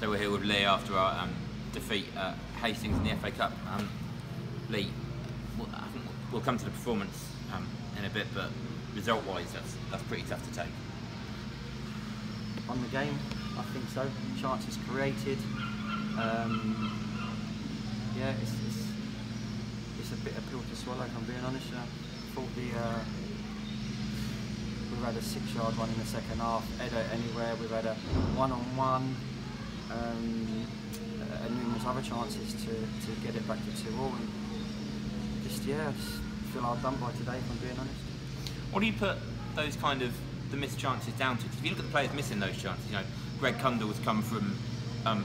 So we're here with Leigh after our defeat at Hastings in the FA Cup. Leigh, I think we'll come to the performance in a bit, but result-wise, that's pretty tough to take. On the game, I think so. Chances created. Yeah, it's a bit of pill to swallow, if I'm being honest. I thought we've had a 6-yard run in the second half, header anywhere. We've had a one-on-one, and numerous other chances to get it back to 2-2. And just feel hard done by today, if I'm being honest. What do you put those kind of the missed chances down to? Because if you look at the players missing those chances, you know, Greg Cundall's come from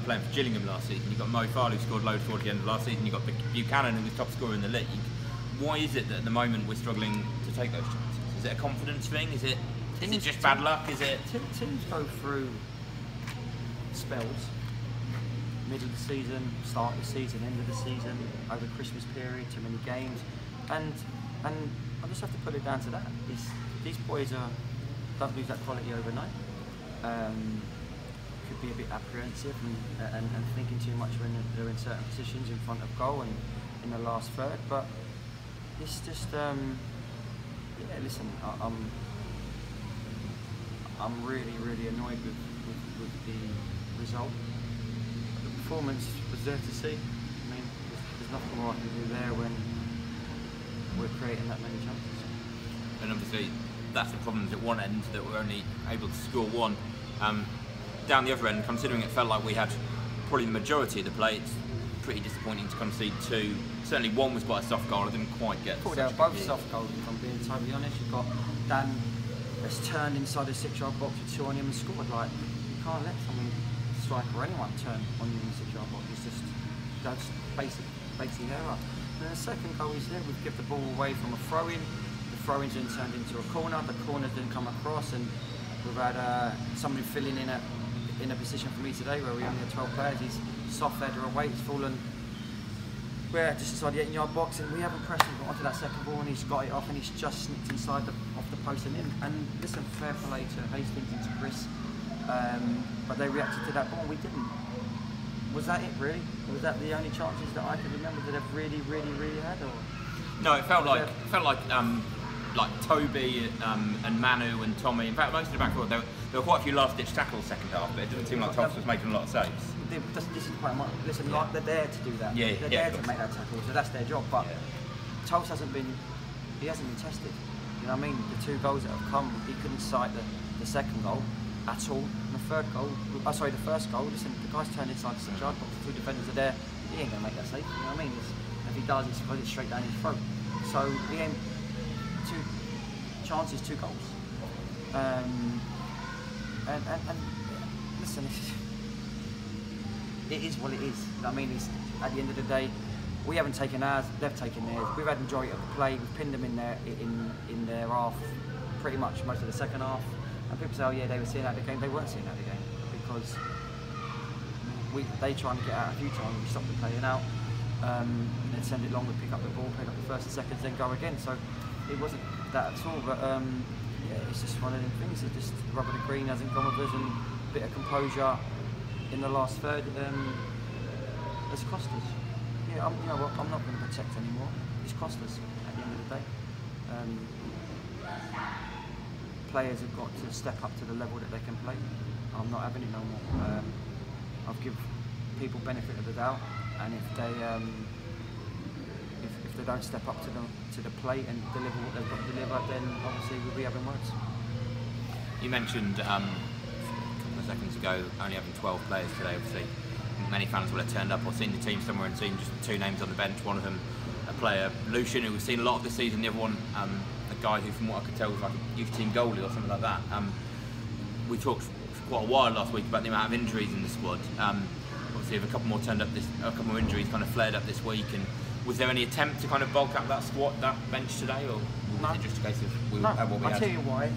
playing for Gillingham last season. You've got Mo Farley, who scored loads towards the end of last season. You've got Buchanan, who was top scorer in the league. Why is it that at the moment we're struggling to take those chances? Is it a confidence thing? Is it just bad luck? Is it? Teams go through spells. Middle of the season, start of the season, end of the season, over the Christmas period, too many games, and I just have to put it down to that. These boys don't lose that quality overnight. Could be a bit apprehensive and thinking too much when they're in certain positions in front of goal and in the last third. But it's just yeah. Listen, I'm really annoyed with the result. The performance was there to see. I mean, there's nothing more I can do there when we're creating that many chances. And obviously, that's the problems at one end, that we're only able to score one. Down the other end, considering it felt like we had probably the majority of the play, it's pretty disappointing to concede 2. Certainly one was quite a soft goal. I didn't quite get. They were both soft goals, if I'm being totally honest. You've got Dan that's turned inside the 6-yard box with 2 on him and scored. Like, you can't let someone strike or anyone turn on you in the 6-yard box. It's just that's basic error. And then the second goal is there. We've given the ball away from a throw-in. The throw-in's then turned into a corner. The corner didn't come across, and we've had somebody filling in a position for me today where we only had 12 players. He's soft header away. He's fallen. We're just inside the 8-yard box, and we haven't pressed him. Got onto that second ball, and he's got it off, and he's just snipped inside off the post and in. And listen, fair play to Hastings and to Chris, but they reacted to that ball. We didn't. Was that it really? Was that the only chances that I could remember that they've really had? Or no, it felt like Toby and Manu and Tommy. In fact, most of the back row, there were quite a few last-ditch tackles second half, but it didn't seem like Tops was making a lot of saves. This is quite much. Listen, like, they're there to do that. They're there to make that tackle, so that's their job. But Tops hasn't been tested. You know what I mean? The 2 goals that have come, he couldn't sight the second goal at all. And the third goal, the first goal. Listen, the guy's turned inside the 6-yard box. The 2 defenders are there. He ain't gonna make that save. You know what I mean? If he does, he's got it straight down his throat. So he ain't 2 chances, 2 goals. And listen, it is what it is. I mean, at the end of the day, we haven't taken ours, they've taken theirs. We've had the majority of the play. We've pinned them in their half, pretty much most of the second half. And people say, oh yeah, they were seeing out the game. They weren't seeing out the game because they trying to get out a few times. We stopped them playing out, and then send it long. We pick up the ball, pick up the first and seconds, then go again. So it wasn't that at all. But yeah, it's just one of them things. It just the rubber the green hasn't gone with us, and a bit of composure in the last third has cost us. Yeah, you know what? I'm not going to protect anymore. It's cost us at the end of the day. Players have got to step up to the level that they can play. I'm not having it no more. I've given people benefit of the doubt, and if they don't step up to the plate and deliver what they've got to deliver, then obviously we'll be having words. You mentioned a couple of seconds ago only having 12 players today. Obviously, many fans will have turned up or seen the team somewhere and seen just 2 names on the bench. One of them, a player, Lucian, who we've seen a lot of this season. The other one, a guy who, from what I could tell, was like a youth team goalie or something like that. We talked for quite a while last week about the amount of injuries in the squad. Obviously, if a couple more turned up, a couple more injuries kind of flared up this week. And was there any attempt to kind of bulk up that squad, that bench today, or was it just a case of we had what we had? I'll tell you why.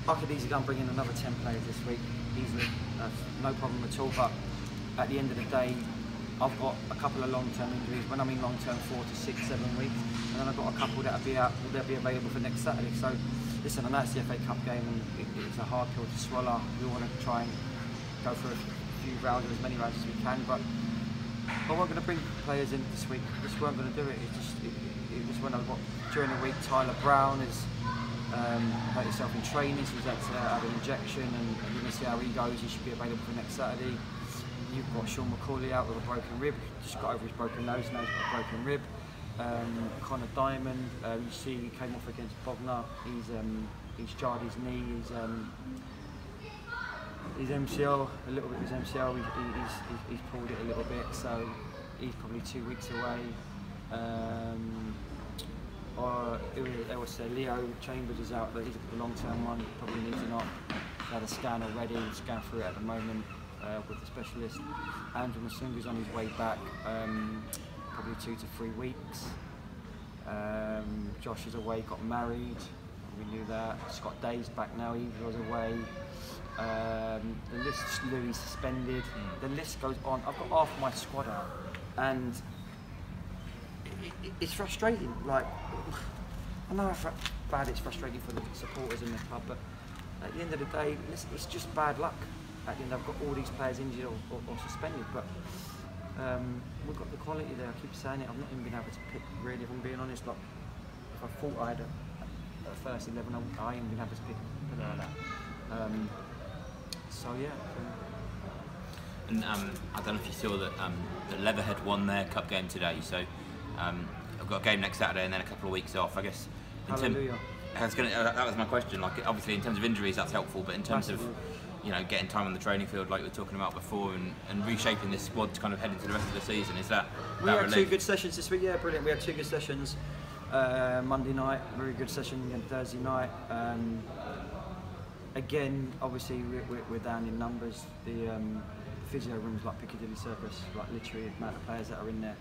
I could easily go and bring in another 10 players this week, easily. No problem at all. But at the end of the day, I've got a couple of long-term injuries. When I mean long-term, 4 to 6, 7 weeks, and then I've got a couple that'll be out. They'll be available for next Saturday. So, listen, I know it's the FA Cup game, and it's a hard pill to swallow. We want to try and go for a few rounds, or as many rounds as we can. But we're going to bring players in this week. We just weren't going to do it. It just went over during the week. Tyler Brown has hurt himself in training, so he's had to have an injection, and we're going to see how he goes. He should be available for next Saturday. You've got Sean McCauley out with a broken rib. Just got over his broken nose, now he's got a broken rib. Connor Dynan, you see, he came off against Bogner. He's jarred his knee. His MCL, a little bit of his MCL, he's pulled it a little bit, so he's probably 2 weeks away. Or it was Leo Chambers is out, but he's a long-term one, probably needs an op. He's had a scan already, scan through it at the moment with the specialist. Andrew Masungu's on his way back, probably 2 to 3 weeks. Josh is away, got married, we knew that. Scott Day's back now, he was away. The list, Louis suspended. The list goes on. I've got half my squad out, and it's frustrating. Like, I know how bad it's frustrating for the supporters in the club, but at the end of the day, it's just bad luck. At the end, I've got all these players injured or suspended, but we've got the quality there. I keep saying it. I've not even been able to pick, really, if I'm being honest. Like, if I thought I had a first 11, I ain't been able to pick a player like that. So yeah. And I don't know if you saw that the Leatherhead won their cup game today. So I've got a game next Saturday and then a couple of weeks off. I guess. Hallelujah. That was my question. Like, obviously, in terms of injuries, that's helpful. But in terms of getting time on the training field, like we were talking about before, and reshaping this squad to kind of head into the rest of the season, is that? We had 2 good sessions this week. Yeah, brilliant. We had 2 good sessions. Monday night, very good session, and Thursday night. Again, obviously we're down in numbers. The physio room's like Piccadilly Circus, like literally the amount of players that are in there.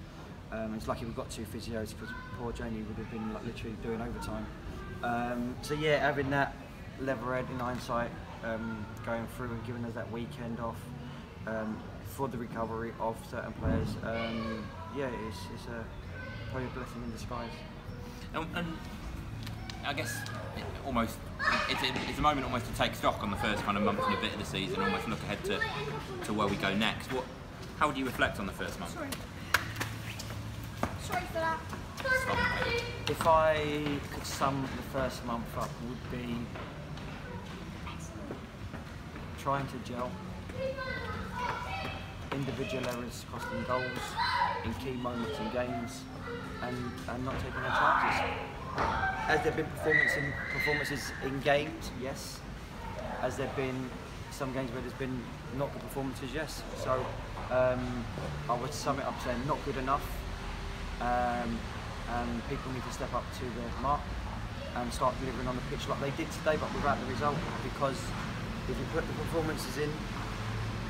It's lucky we've got 2 physios, because poor Jamie would have been like literally doing overtime. So yeah, having that Leatherhead in hindsight, going through and giving us that weekend off for the recovery of certain players, yeah, it's probably a blessing in disguise. And I guess it's a moment almost to take stock on the first kind of month and a bit of the season, almost look ahead to where we go next. How would you reflect on the first month? Sorry for that. If I could sum the first month up, would be trying to gel. Individual errors costing goals in key moments in games, and not taking our chances. Has there been performances in games? Yes. Has there been some games where there's been not good performances? Yes. So I would sum it up saying not good enough, and people need to step up to the mark and start delivering on the pitch like they did today, but without the result. Because if you put the performances in,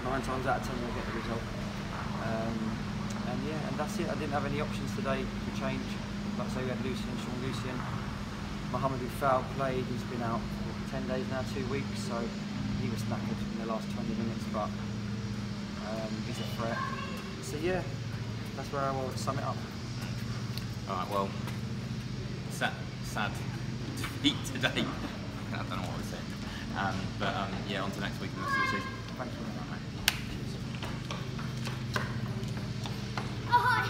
9 times out of 10 you'll get the result. And yeah, and that's it. I didn't have any options today to change. Like I say, we had Sean Lucien. Mohamedou Fall played. He's been out for 10 days now, 2 weeks, so he was knackered in the last 20 minutes, but he's a threat. So yeah, that's where I will sum it up. Alright, well, sad defeat today. I don't know what I was saying. But yeah, on to next week and the rest of the season. Thank you. Oh, hi!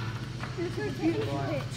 Look at the pitch.